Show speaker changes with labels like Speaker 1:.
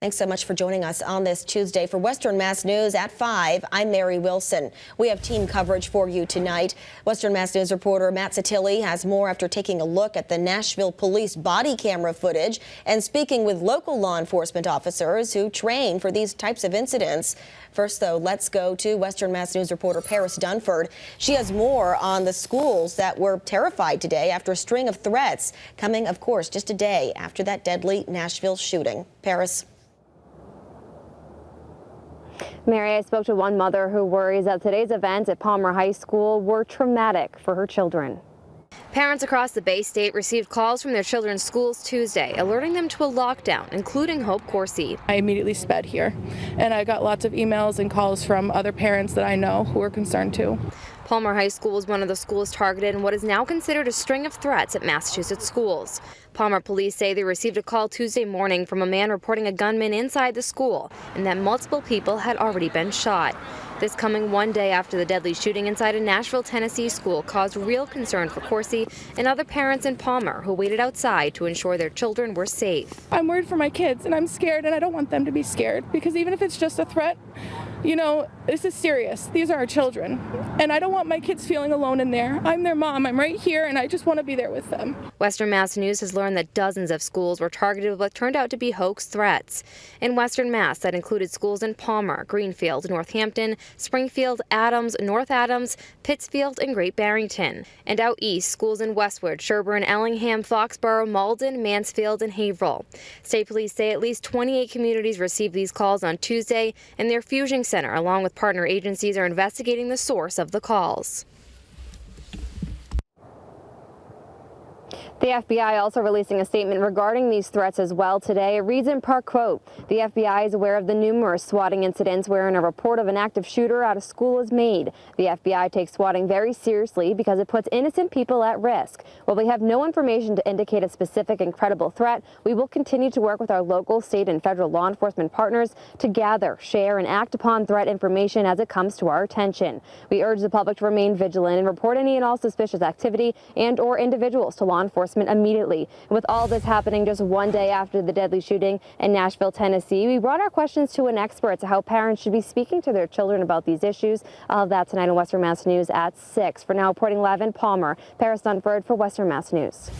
Speaker 1: Thanks so much for joining us on this Tuesday. For Western Mass News at 5, I'm Mary Wilson. We have team coverage for you tonight. Western Mass News reporter Matt Satilli has more after taking a look at the Nashville police body camera footage and speaking with local law enforcement officers who train for these types of incidents. First, though, let's go to Western Mass News reporter Paris Dunford. She has more on the schools that were terrified today after a string of threats coming, of course, just a day after that deadly Nashville shooting. Paris.
Speaker 2: Mary, I spoke to one mother who worries that today's events at Palmer High School were traumatic for her children.
Speaker 3: Parents across the Bay State received calls from their children's schools Tuesday, alerting them to a lockdown, including Hope Corsi.
Speaker 4: I immediately sped here, and I got lots of emails and calls from other parents that I know who are concerned too.
Speaker 3: Palmer High School is one of the schools targeted in what is now considered a string of threats at Massachusetts schools. Palmer police say they received a call Tuesday morning from a man reporting a gunman inside the school and that multiple people had already been shot. This coming one day after the deadly shooting inside a Nashville, Tennessee school caused real concern for Corsi and other parents in Palmer who waited outside to ensure their children were safe.
Speaker 4: I'm worried for my kids, and I'm scared, and I don't want them to be scared, because even if it's just a threat, you know, this is serious. These are our children, and I don't want my kids feeling alone in there. I'm their mom. I'm right here, and I just want to be there with them.
Speaker 3: Western Mass News has learned that dozens of schools were targeted with what turned out to be hoax threats. In Western Mass, that included schools in Palmer, Greenfield, Northampton, Springfield, Adams, North Adams, Pittsfield, and Great Barrington. And out east, schools in Westwood, Sherburne, Ellingham, Foxborough, Malden, Mansfield, and Haverhill. State police say at least 28 communities received these calls on Tuesday, and their fusion center, along with partner agencies, are investigating the source of the calls.
Speaker 2: The FBI also releasing a statement regarding these threats as well today. It reads in part, quote, "The FBI is aware of the numerous swatting incidents wherein a report of an active shooter at a school is made. The FBI takes swatting very seriously because it puts innocent people at risk. While we have no information to indicate a specific and credible threat, we will continue to work with our local, state, and federal law enforcement partners to gather, share, and act upon threat information as it comes to our attention. We urge the public to remain vigilant and report any and all suspicious activity and/or individuals to law enforcement immediately." And with all this happening just one day after the deadly shooting in Nashville, Tennessee, we brought our questions to an expert to how parents should be speaking to their children about these issues. I'll have that tonight on Western Mass News at 6. For now, reporting live in Palmer, Paris Dunford for Western Mass News.